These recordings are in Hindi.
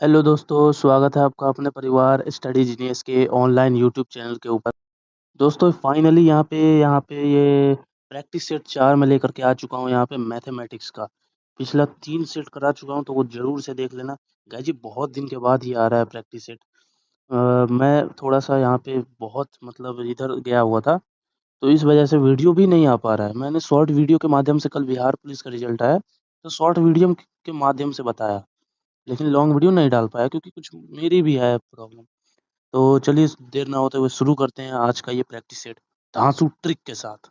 हेलो दोस्तों, स्वागत है आपका अपने परिवार स्टडी जीनियस के ऑनलाइन यूट्यूब चैनल के ऊपर। दोस्तों फाइनली यहाँ पे ये प्रैक्टिस सेट 4 मैं लेकर के आ चुका हूँ यहाँ पे मैथमेटिक्स का। पिछला 3 सेट करा चुका हूँ तो वो ज़रूर से देख लेना। गाइस जी बहुत दिन के बाद ही आ रहा है प्रैक्टिस सेट। मैं थोड़ा-सा यहाँ पे बहुत मतलब इधर गया हुआ था, तो इस वजह से वीडियो भी नहीं आ पा रहा है। मैंने शॉर्ट वीडियो के माध्यम से कल बिहार पुलिस का रिज़ल्ट आया, तो शॉर्ट वीडियो के माध्यम से बताया। लेकिन लॉन्ग वीडियो नहीं डाल पाया क्योंकि कुछ मेरी भी है प्रॉब्लम। तो चलिए देर ना होते हुए शुरू करते हैं आज का ये प्रैक्टिस सेट धांसू ट्रिक के साथ।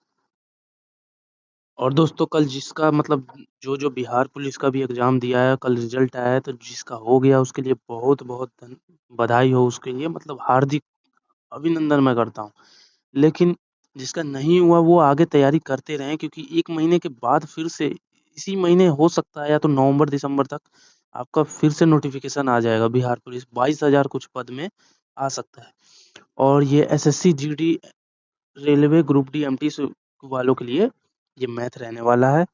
और दोस्तों कल जिसका मतलब जो बिहार पुलिस का भी एग्जाम दिया है, कल रिजल्ट आया है, तो जिसका हो गया उसके लिए बहुत बहुत बधाई हो उसके लिए, मतलब हार्दिक अभिनंदन मैं करता हूँ। लेकिन जिसका नहीं हुआ वो आगे तैयारी करते रहें क्योंकि 1 महीने के बाद फिर से इसी महीने हो सकता है या तो नवंबर दिसंबर तक आपका फिर से नोटिफिकेशन आ जाएगा। बिहार पुलिस 22,000 कुछ पद में आ सकता है। और ये SSC, GD, railway, group D, MT वालों के लिए ये मैथ रहने वाला है,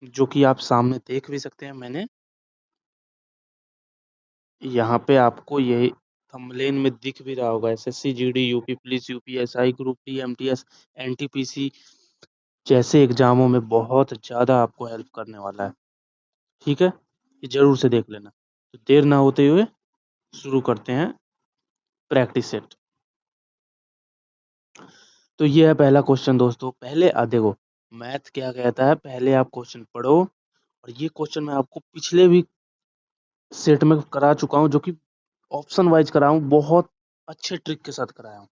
जो कि आप सामने देख भी सकते हैं। मैंने यहाँ पे आपको ये थंबनेल में दिख भी रहा होगा, SSC, GD, UP police, UPSI, group D, MTS, NTPC जैसे एग्जामों में बहुत ज़्यादा आपको हेल्प करने वाला है। ठीक है, ये जरूर से देख लेना। तो देर ना होते हुए शुरू करते हैं प्रैक्टिस सेट। तो ये है पहला क्वेश्चन दोस्तों। पहले देखो मैथ क्या कहता है, पहले आप क्वेश्चन पढ़ो। और ये क्वेश्चन मैं आपको पिछले भी सेट में करा चुका हूँ, जो कि ऑप्शन वाइज करा हूँ, बहुत अच्छे ट्रिक के साथ कराया हूँ।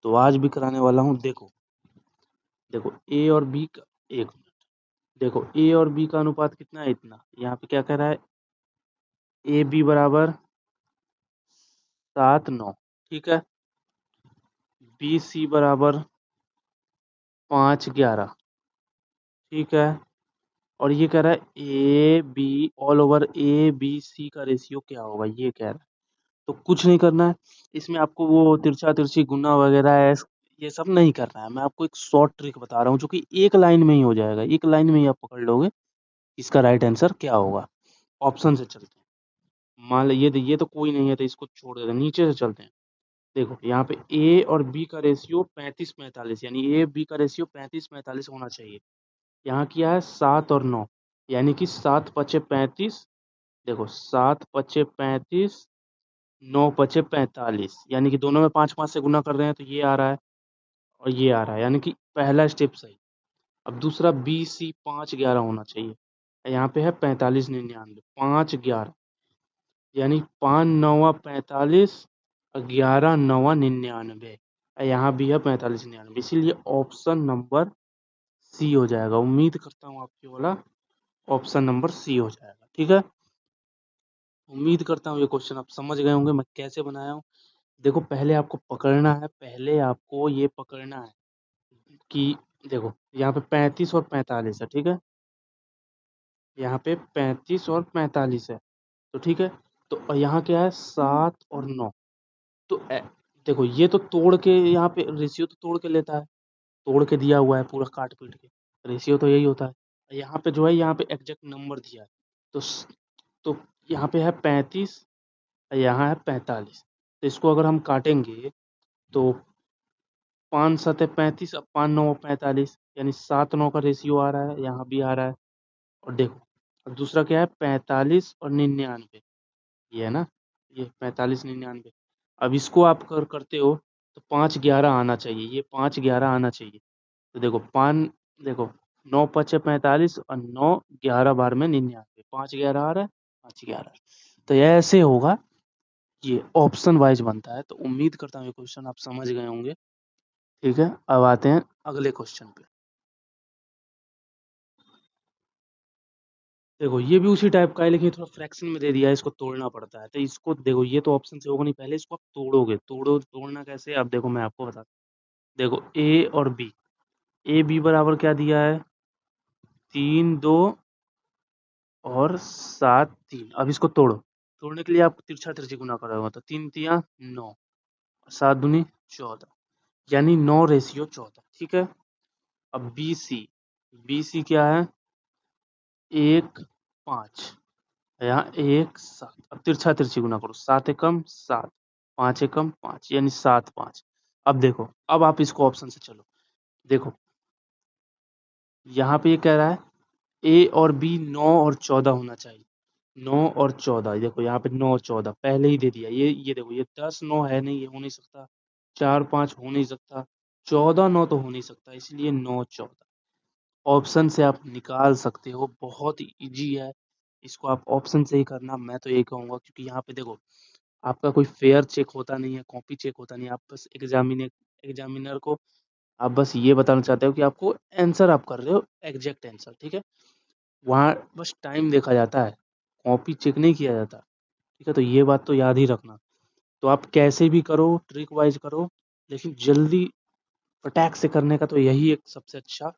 तो आज भी कराने वाला हूँ। देखो देखो ए और बी का, एक देखो ए और बी का अनुपात कितना है, इतना। यहाँ पे क्या कह रहा है, ए बी बराबर 7 9, ठीक है। बी सी बराबर 5 11, ठीक है। और ये कह रहा है A B all over A B C का रेशियो क्या होगा, ये कह रहा है। तो कुछ नहीं करना है इसमें आपको, वो तिरछा तिरछी गुना वगैरह है ये सब नहीं करना है। मैं आपको एक शॉर्ट ट्रिक बता रहा हूँ जो कि एक लाइन में ही हो जाएगा, एक लाइन में ही आप पकड़ लोगे इसका राइट आंसर क्या होगा। ऑप्शन से चलते हैं। मान लो ये तो कोई नहीं है तो इसको छोड़ देते हैं, नीचे से चलते हैं। देखो यहाँ पे ए और बी का रेशियो 35-45, यानी ए बी का रेशियो 35-45 होना चाहिए। यहाँ किया है 7 और 9, यानी कि 7 × 5 = 35। देखो 7 × 5 = 35, 9 × 5 = 45, यानी कि दोनों में 5 5 से गुना कर रहे हैं तो ये आ रहा है और ये आ रहा है, यानी कि पहला स्टेप सही। अब दूसरा बी सी 5 11 होना चाहिए। यहाँ पे है 45 99, 5 11, यानी 5 9 × 45 और 11 9 × 99। यहाँ भी है 45 99, इसीलिए ऑप्शन नंबर सी हो जाएगा। उम्मीद करता हूँ आपके वाला ऑप्शन नंबर सी हो जाएगा। ठीक है, उम्मीद करता हूँ ये क्वेश्चन आप समझ गए होंगे मैं कैसे बनाया हूँ। देखो पहले आपको पकड़ना है, पहले आपको ये पकड़ना है कि देखो यहाँ पे 35 और 45 है, ठीक है। यहाँ पे 35 और 45 है, तो ठीक है। तो यहाँ क्या है, 7 और 9। तो देखो ये तो तोड़ के, यहाँ पे रेशियो तो तोड़ के लेता है, तोड़ के दिया हुआ है पूरा काट पीट के, रेशियो तो यही होता है। यहाँ पे जो है, यहाँ पे एग्जैक्ट नंबर दिया है, तो तो यहाँ पे है 35, यहाँ है 45। तो इसको अगर हम काटेंगे तो 5 7 35 और 5 9 45, यानी 7 9 का रेशियो आ रहा है, यहाँ भी आ रहा है। और देखो अब दूसरा क्या है, 45 और 99, ये है ना, ये 45 99। अब इसको आप करते हो तो 5 11 आना चाहिए, ये 5 11 आना चाहिए। तो देखो देखो 9 × 5 = 45 और 9 11 बार में 99, 5 11 आ रहा है, 5 11। तो ये ऐसे होगा, ये ऑप्शन वाइज बनता है। तो उम्मीद करता हूँ ये क्वेश्चन आप समझ गए होंगे। ठीक है, अब आते हैं अगले क्वेश्चन पे। देखो ये भी उसी टाइप का है, लेकिन थोड़ा फ्रैक्शन में दे दिया है, इसको तोड़ना पड़ता है। तो इसको देखो, ये तो ऑप्शन से होगा नहीं, पहले इसको आप तोड़ोगे। तोड़ना कैसे, अब देखो मैं आपको बताता हूँ। देखो ए और बी, ए बी बराबर क्या दिया है, 3 2 और 7 3। अब इसको तोड़ो, तोड़ने के लिए आप तिरछा तिरछी गुना करोगे, तो 3 3 9, 7 दूनी 14, यानी 9/14। ठीक है। अब बी सी क्या है, 1 5, यहाँ 1 7, अब तिरछा तिरछी गुना करो, 7 एकम 7, 5 एकम 5 यानी 7 5। अब देखो, अब आप इसको ऑप्शन से चलो, देखो यहाँ पे ये कह रहा है ए और बी 9 और 14 होना चाहिए। 9 और 14, देखो यहाँ पे 9 और 14 पहले ही दे दिया। ये देखो, ये 10 9 है नहीं, ये हो नहीं सकता। 4 5 हो नहीं सकता। 14 9 तो हो नहीं सकता, इसलिए 9 14 ऑप्शन से आप निकाल सकते हो। बहुत ही इजी है, इसको आप ऑप्शन से ही करना, मैं तो यही कहूंगा। क्योंकि यहाँ पे देखो, आपका कोई फेयर चेक होता नहीं है, कॉपी चेक होता नहीं है। आप बस एग्जामिनर को आप बस ये बताना चाहते हो कि आपको आंसर आप कर रहे हो, एग्जैक्ट आंसर, ठीक है। वहाँ बस टाइम देखा जाता है, कॉपी चेक नहीं किया जाता, ठीक है। तो ये बात तो याद ही रखना। तो आप कैसे भी करो, ट्रिक वाइज करो, लेकिन जल्दी फटाक से करने का तो यही एक सबसे अच्छा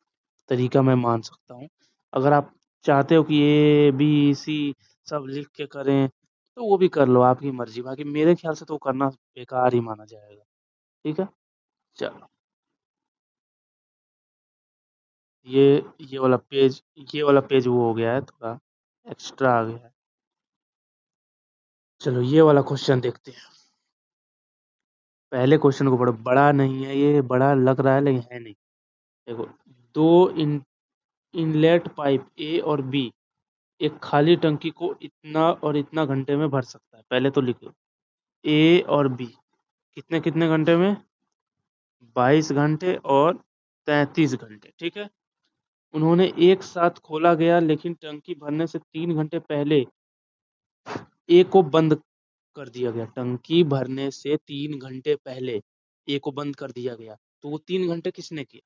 तरीका मैं मान सकता हूँ। अगर आप चाहते हो कि ए बी सी सब लिख के करें, तो वो भी कर लो, आपकी मर्जी। बाकी मेरे ख्याल से तो करना बेकार ही माना जाएगा, ठीक है। चलो, ये ये वाला पेज ये वाला पेज वो हो गया है, थोड़ा एक्स्ट्रा आ गया है। चलो, ये वाला क्वेश्चन देखते हैं। पहले क्वेश्चन को पढ़ो, बड़ा नहीं है, ये बड़ा लग रहा है लेकिन है नहीं। देखो, दो इन इनलेट पाइप ए और बी एक खाली टंकी को इतना और इतना घंटे में भर सकता है। पहले तो लिखो, ए और बी कितने कितने घंटे में, 22 घंटे और 33 घंटे, ठीक है। उन्होंने एक साथ खोला गया, लेकिन टंकी भरने से 3 घंटे पहले ए को बंद कर दिया गया। टंकी भरने से 3 घंटे पहले ए को बंद कर दिया गया, तो वो 3 घंटे किसने किया?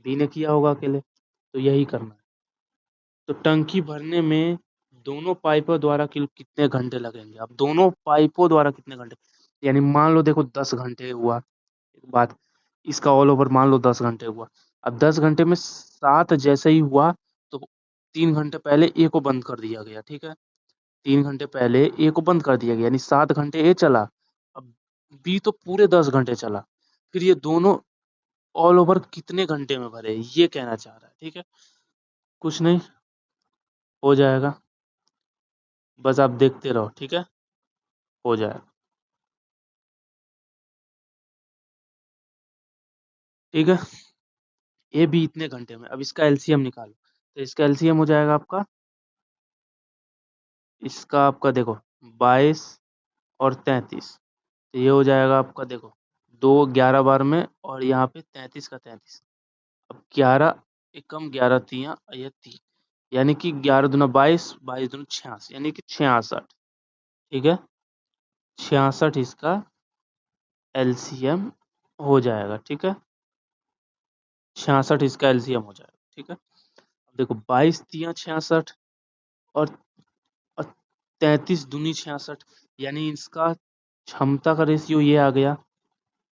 बी ने किया होगा अकेले। तो यही करना है। तो टंकी भरने में दोनों पाइपों द्वारा कितने घंटे लगेंगे? अब दोनों पाइपों द्वारा कितने घंटे, यानी मान लो, देखो 10 घंटे हुआ, एक बात, इसका ऑल ओवर मान लो 10 घंटे हुआ। अब 10 घंटे में 7 जैसे ही हुआ, तो 3 घंटे पहले ए को बंद कर दिया गया, ठीक है। 3 घंटे पहले ए को बंद कर दिया गया, यानी 7 घंटे ए चला। अब बी तो पूरे 10 घंटे चला। फिर ये दोनों ऑल ओवर कितने घंटे में भरे, ये कहना चाह रहा है, ठीक है। कुछ नहीं, हो जाएगा, बस आप देखते रहो, ठीक है, हो जाएगा, ठीक है। ए बी इतने घंटे में, अब इसका एलसीएम निकालो। तो इसका एलसीएम हो जाएगा आपका, इसका आपका देखो 22 और 33, तो ये हो जाएगा आपका, देखो 2 11 बार में, और यहाँ पे 33 का 33। अब 11 एकम 11 तिया ये 3, यानी कि 11 दूना 22, 22 दूना 66, यानी कि 66, ठीक है। 66 इसका एलसीएम हो जाएगा, ठीक है। 66 इसका एलसीएम हो जाएगा, ठीक है। अब देखो, 22 तिया 66 और 33 दूनी 66, यानी इसका क्षमता का रेशियो ये आ गया।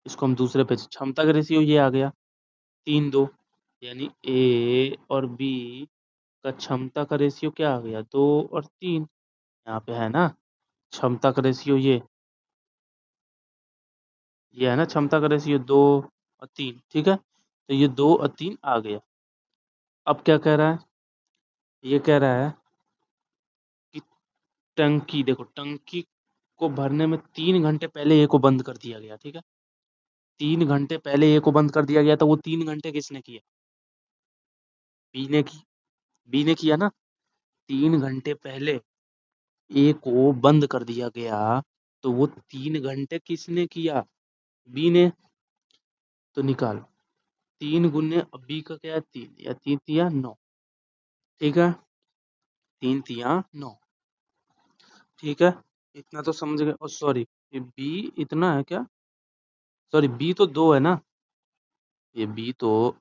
इसको हम दूसरे पे, क्षमता का रेशियो ये आ गया 3 2, यानी ए और बी का क्षमता का रेशियो क्या आ गया, 2 और 3। यहाँ पे है ना क्षमता का रेशियो, ये है ना क्षमता का रेशियो 2 और 3, ठीक है। तो ये 2 और 3 आ गया। अब क्या कह रहा है, ये कह रहा है कि टंकी, देखो टंकी को भरने में 3 घंटे पहले ए को बंद कर दिया गया, ठीक है। 3 घंटे पहले ए को बंद कर दिया गया, तो वो 3 घंटे किसने किया? बी ने की बी ने किया ना। 3 घंटे पहले ए को बंद कर दिया गया, तो वो 3 घंटे किसने किया? बी ने। तो निकालो, 3 गुने, अब बी का क्या है 3, या 3 तिया 9, ठीक है। 3 तिया 9, ठीक है। इतना तो समझ गए। और सॉरी, ये बी इतना है क्या? सॉरी, बी तो 2 है ना, ये बी तो,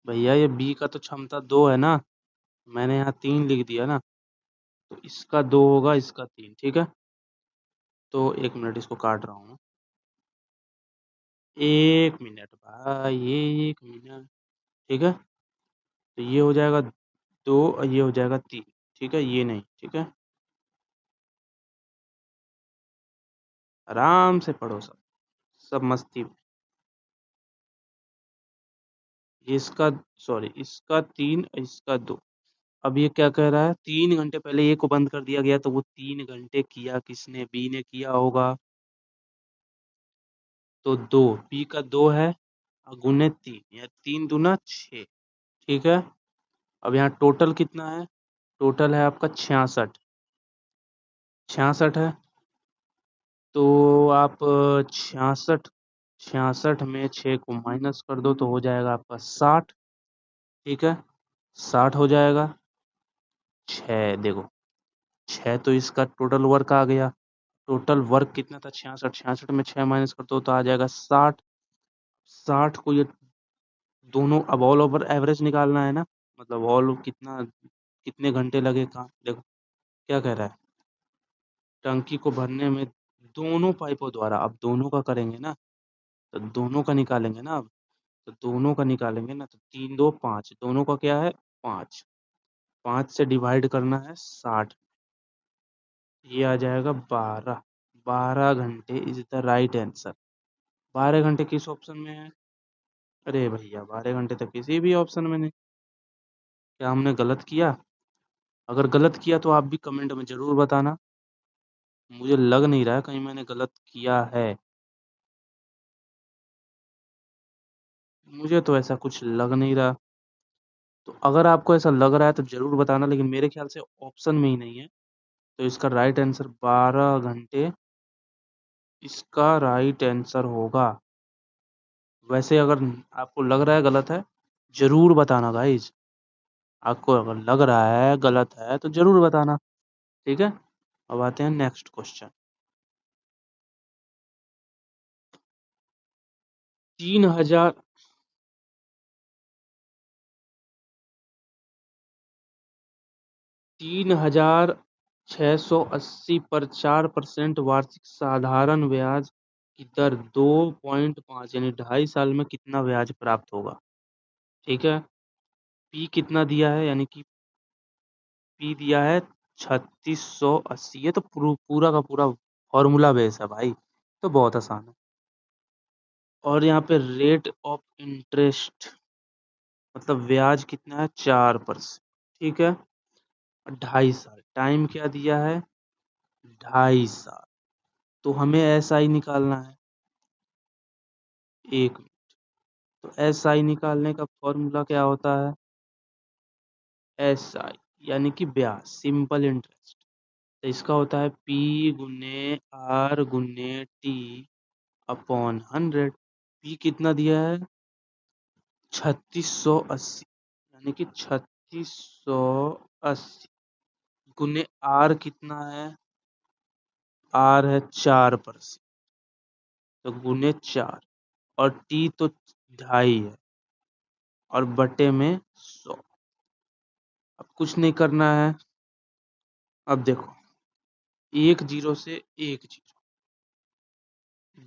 भैया ये बी का तो क्षमता 2 है ना, मैंने यहाँ 3 लिख दिया ना। तो इसका 2 होगा, इसका 3, ठीक है। तो 1 मिनट, इसको काट रहा हूँ। 1 मिनट भाई, 1 मिनट, ठीक है। तो ये हो जाएगा 2 और ये हो जाएगा 3, ठीक है। ये नहीं, ठीक है, आराम से पढ़ो सब, सब मस्ती में। इसका, सॉरी, इसका 3, इसका 2। अब ये क्या कह रहा है, 3 घंटे पहले ए को बंद कर दिया गया, तो वो 3 घंटे किया किसने, बी ने किया होगा। तो 2, बी का 2 है, और गुने 3, या 3 दूना 6। ठीक है। अब यहाँ टोटल कितना है, टोटल है आपका 66। 66 है, तो आप 66, 66 में 6 को माइनस कर दो तो हो जाएगा आपका 60। ठीक है, 60 हो जाएगा। 6 देखो, 6 तो इसका टोटल वर्क आ गया। टोटल वर्क कितना था, 66। 66 में 6 माइनस कर दो तो आ जाएगा 60। 60 को ये दोनों, अब ऑल ओवर एवरेज निकालना है ना, मतलब ऑल कितना, कितने घंटे लगे काम। देखो क्या कह रहा है, टंकी को भरने में दोनों पाइपों द्वारा, अब दोनों का करेंगे ना, तो दोनों का निकालेंगे ना अब, तो दोनों का निकालेंगे ना, तो 3 2 5, दोनों का क्या है, 5। 5 से डिवाइड करना है 60, ये आ जाएगा 12। 12 घंटे इज द राइट आंसर। 12 घंटे किस ऑप्शन में है, अरे भैया 12 घंटे तो किसी भी ऑप्शन में नहीं। क्या हमने गलत किया, अगर गलत किया तो आप भी कमेंट में जरूर बताना। मुझे लग नहीं रहा है कहीं मैंने गलत किया है, मुझे तो ऐसा कुछ लग नहीं रहा। तो अगर आपको ऐसा लग रहा है तो जरूर बताना, लेकिन मेरे ख्याल से ऑप्शन में ही नहीं है। तो इसका राइट आंसर 12 घंटे, इसका राइट आंसर होगा। वैसे अगर आपको लग रहा है गलत है, जरूर बताना गाइज। आपको अगर लग रहा है गलत है तो जरूर बताना। ठीक है, अब आते हैं नेक्स्ट क्वेश्चन। 3000, 3680 पर 4% वार्षिक साधारण ब्याज की दर 2.5 यानी 2.5 साल में कितना ब्याज प्राप्त होगा। ठीक है, पी कितना दिया है, यानी कि पी दिया है 3680। ये तो पूरा का पूरा फॉर्मूला बेस है भाई, तो बहुत आसान है। और यहाँ पे रेट ऑफ इंटरेस्ट, मतलब ब्याज कितना है, 4%। ठीक है, 2.5 साल टाइम क्या दिया है, 2.5 साल। तो हमें एस आई निकालना है। एक, तो एस आई निकालने का फॉर्मूला क्या होता है, एस आई यानी कि ब्याज, सिंपल इंटरेस्ट। तो इसका होता है पी गुने आर गुने टी अपॉन 100। पी कितना दिया है, 3680, यानी कि 3680 गुने आर कितना है, आर है 4%, तो गुने 4, और टी तो 2.5 है, और बटे में 100। अब कुछ नहीं करना है। अब देखो, एक जीरो से एक जीरो,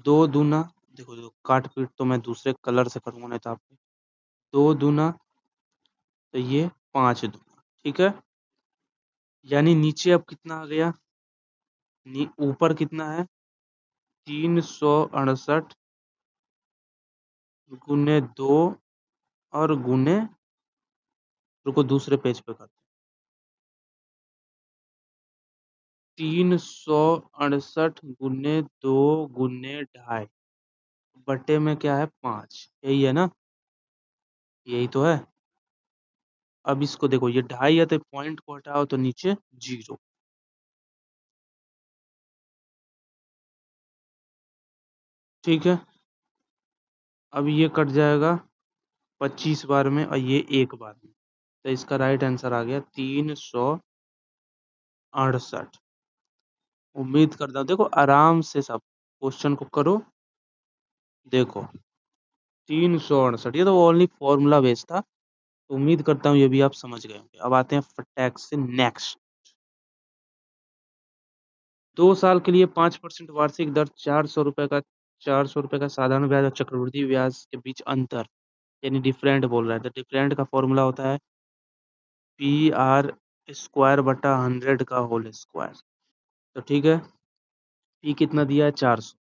दो दूना, देखो काट पीट तो मैं दूसरे कलर से करूंगा नहीं तो आपको, 2 दूना, तो ये 5 दूना। ठीक है, यानी नीचे अब कितना आ गया, ऊपर कितना है, 368 गुने 2, और गुने, रुको दूसरे पेज पे करते, 368 गुने 2 गुने 2.5 बटे में क्या है, 5। यही है ना, यही तो है। अब इसको देखो, ये 2.5 है तो पॉइंट को हटाओ तो नीचे 0। ठीक है, अब ये कट जाएगा 25 बार में, और ये एक बार में, तो इसका राइट आंसर आ गया 368। उम्मीद करता हूँ, देखो आराम से सब क्वेश्चन को करो। देखो 368, ये तो ओनली फॉर्मूला बेस्ड था, तो उम्मीद करता हूँ ये भी आप समझ गए होंगे। अब आते हैं फटाक से नेक्स्ट। 2 साल के लिए 5% वार्षिक दर, 400 रुपए का, 400 रुपए का साधारण ब्याज और चक्रवृद्धि ब्याज के बीच अंतर, यानी डिफरेंट बोल रहा है, तो डिफरेंट का फॉर्मूला होता है पी आर स्क्वायर बटा 100 का होल स्क्वायर। तो ठीक है, पी कितना दिया है, 400।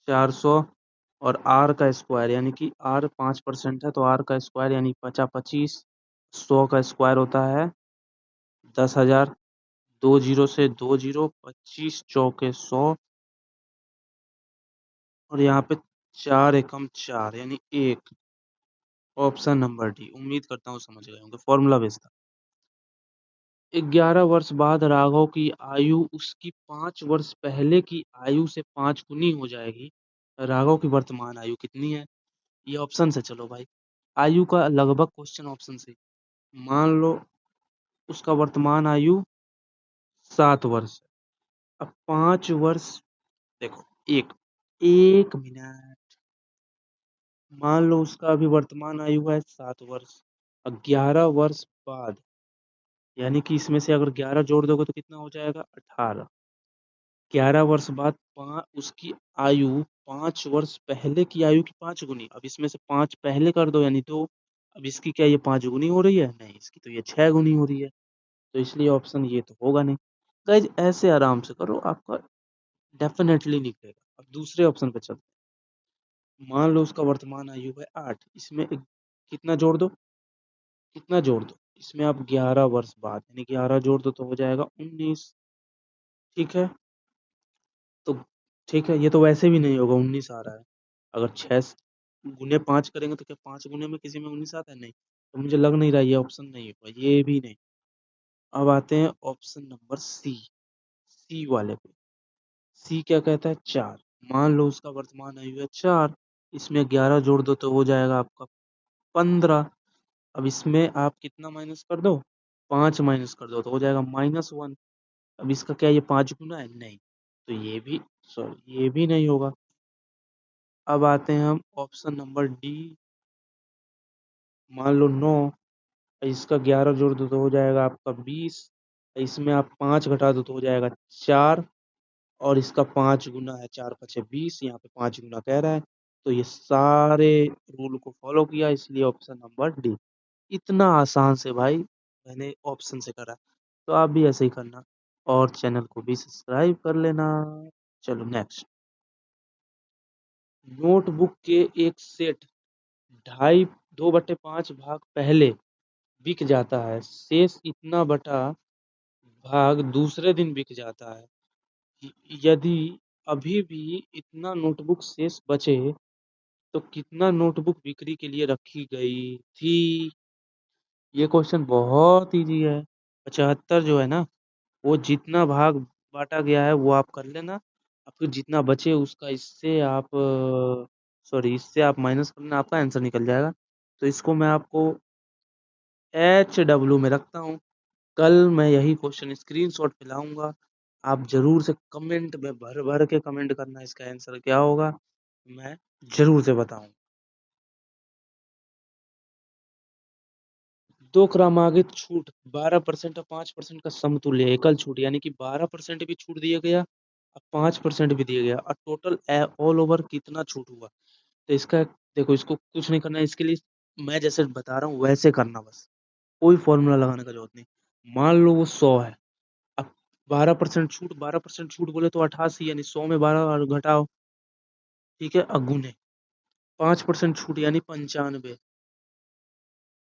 400 और आर का स्क्वायर यानी कि आर 5% है तो आर का स्क्वायर यानी 50 25, 100 का स्क्वायर होता है 10,000, 2 जीरो से 2 जीरो, 25 चौके 100 और यहाँ पे 4 एकम 4 यानी 1। Option number D. उम्मीद करता हूँ समझ गए होंगे। फॉर्मूला बेस्ड था। 11 वर्ष बाद राघव की आयु उसकी 5 वर्ष पहले की आयु से 5 गुनी हो जाएगी। राघव की वर्तमान आयु कितनी है? ये ऑप्शन से चलो भाई। आयु का लगभग क्वेश्चन ऑप्शन से। मान लो उसका वर्तमान आयु 7 वर्ष। अब 5 वर्ष देखो, एक एक मिनट। मान लो उसका अभी वर्तमान आयु है 7 वर्ष। 11 वर्ष बाद यानी कि इसमें से अगर 11 जोड़ दोगे तो कितना हो जाएगा? 18। 11 वर्ष बाद उसकी आयु 5 वर्ष पहले की आयु की 5 गुनी। अब इसमें से 5 पहले कर दो यानी 2। अब इसकी क्या ये 5 गुनी हो रही है? नहीं, इसकी तो ये 6 गुनी हो रही है। तो इसलिए ऑप्शन ये तो होगा नहीं। गाइज ऐसे आराम से करो, आपका डेफिनेटली निकलेगा। अब दूसरे ऑप्शन पे चलते हैं। मान लो उसका वर्तमान आयु है 8। इसमें कितना जोड़ दो? कितना जोड़ दो? इसमें आप 11 वर्ष बाद यानी 11 जोड़ दो तो हो जाएगा 19। ठीक है, तो ठीक है, ये तो वैसे भी नहीं होगा, 19 आ रहा है। अगर 6 गुने 5 करेंगे तो क्या 5 गुने में किसी में 19 आता है? नहीं। तो मुझे लग नहीं रहा ये ऑप्शन नहीं होगा, ये भी नहीं। अब आते हैं ऑप्शन नंबर सी। सी वाले पे। सी क्या कहता है? 4। मान लो उसका वर्तमान आयु है 4। इसमें 11 जोड़ दो तो हो जाएगा आपका 15। अब इसमें आप कितना माइनस कर दो? 5 माइनस कर दो तो हो जाएगा -1। अब इसका क्या ये 5 गुना है? नहीं। तो ये भी, सॉरी, ये भी नहीं होगा। अब आते हैं हम ऑप्शन नंबर डी। मान लो 9। इसका 11 जोड़ दो तो हो जाएगा आपका 20। इसमें आप 5 घटा दो तो हो जाएगा 4। और इसका 5 गुना है 4 पचे 20, यहाँ पे 5 गुना कह रहा है। तो ये सारे रूल को फॉलो किया, इसलिए ऑप्शन नंबर डी। इतना आसान से भाई मैंने ऑप्शन से करा। तो आप भी ऐसे ही करना और चैनल को भी सब्सक्राइब कर लेना। चलो नेक्स्ट। नोटबुक के एक सेट ढाई 2/5 भाग पहले बिक जाता है, शेष इतना बटा भाग दूसरे दिन बिक जाता है। यदि अभी भी इतना नोटबुक शेष बचे तो कितना नोटबुक बिक्री के लिए रखी गई थी? ये क्वेश्चन बहुत इजी है। 75 जो है ना, वो जितना भाग बांटा गया है वो आप कर लेना। और फिर जितना बचे उसका इससे आप सॉरी, इससे आप माइनस कर लेना, आपका आंसर निकल जाएगा। तो इसको मैं आपको HW में रखता हूँ। कल मैं यही क्वेश्चन स्क्रीनशॉट पे लाऊंगा। आप जरूर से कमेंट में भर भर के कमेंट करना इसका आंसर क्या होगा, मैं जरूर से बताऊंगा। 2 क्रमागत छूट 12% और 5% का समतुल्य एकल छूट यानी कि 12% भी छूट दिया गया और 5% भी दिया गया और टोटल ऑल ओवर कितना छूट हुआ? तो इसका देखो, इसको कुछ नहीं करना है, इसके लिए मैं जैसे बता रहा हूँ वैसे करना बस। कोई फॉर्मूला लगाने का जरूरत नहीं। मान लो वो 100 है। अब 12% छूट, 12% छूट बोले तो 88 यानी 100 में 12 और घटाओ। ठीक है, अगुने 5% छूट यानी 95।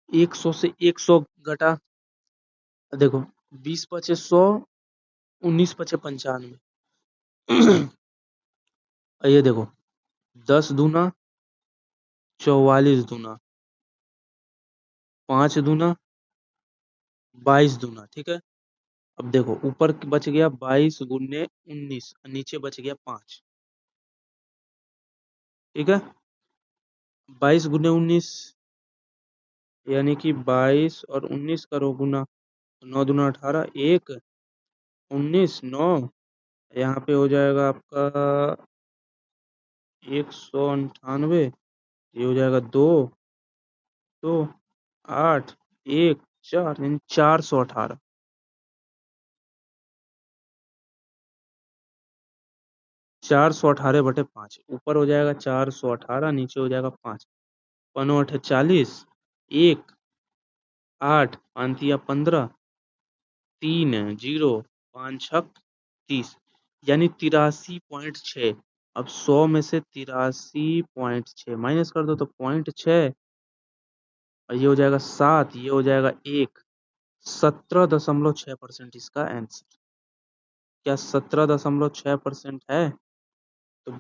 100 से 100 घटा, देखो 20 पचे 100, 19 पचे 95। ये देखो 10 दूना 44 दूना 5 दूना 22 दूना। ठीक है, अब देखो ऊपर बच गया 22 गुने 19 और नीचे बच गया 5। ठीक है, 22 गुने 19 यानी कि 22 और 19 करो गुना, 9 दूना 18, 1 19 9, यहाँ पे हो जाएगा आपका 198। ये हो जाएगा 2 2 8 1 4 यानी 418। 418/5 ऊपर हो जाएगा 418, नीचे हो जाएगा 5। पनो 8 40, 1 8 5 या 15, 3 0 5 6 30 यानी 83.6। अब 100 में से 83.6 माइनस कर दो तो 0.6, और ये हो जाएगा 7, ये हो जाएगा 1। 17.6% इसका आंसर। क्या 17.6% है? तो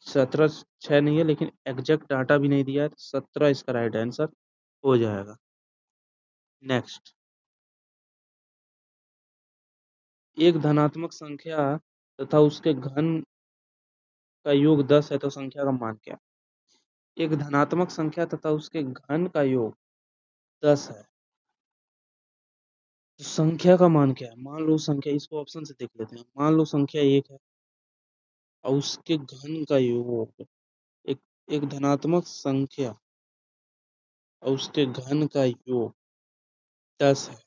17.6 नहीं है, लेकिन एग्जैक्ट डाटा भी नहीं दिया है, तो 17 इसका राइट आंसर हो जाएगा। नेक्स्ट, एक धनात्मक संख्या तथा उसके घन का योग 10 है तो संख्या का मान क्या है? एक धनात्मक संख्या तथा उसके घन का योग 10 है तो संख्या का मान क्या है? मान लो संख्या, इसको ऑप्शन से देख लेते हैं। मान लो संख्या 1 है और उसके घन का योग, एक एक धनात्मक संख्या और उसके घन का योग 10 है।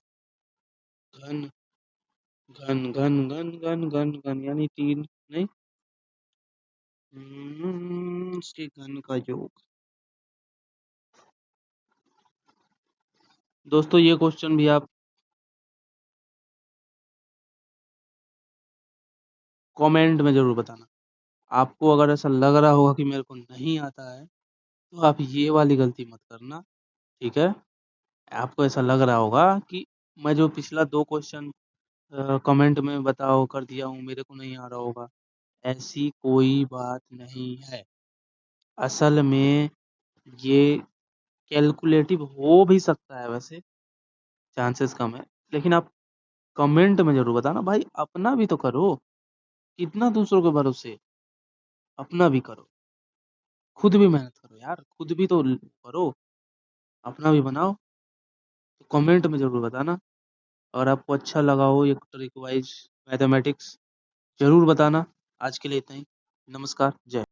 घन घन घन घन घन घन घन यानी 3 नहीं, उसके घन का योग। दोस्तों ये क्वेश्चन भी आप कमेंट में जरूर बताना। आपको अगर ऐसा लग रहा होगा कि मेरे को नहीं आता है, तो आप ये वाली गलती मत करना, ठीक है? आपको ऐसा लग रहा होगा कि मैं जो पिछला 2 क्वेश्चन कमेंट में बताओ कर दिया हूँ, मेरे को नहीं आ रहा होगा। ऐसी कोई बात नहीं है। असल में ये कैलकुलेटिव हो भी सकता है वैसे, चांसेस कम है, लेकिन आप कमेंट में ज़रूर बताना भाई, अपना भी तो करो। कितना दूसरों के भरोसे, अपना भी करो। खुद भी मेहनत करो यार, खुद भी तो करो, अपना भी बनाओ। तो कमेंट में ज़रूर बताना। और आपको अच्छा लगा हो ये ट्रिक वाइज मैथमेटिक्स, ज़रूर बताना। आज के लिए इतना ही। नमस्कार, जय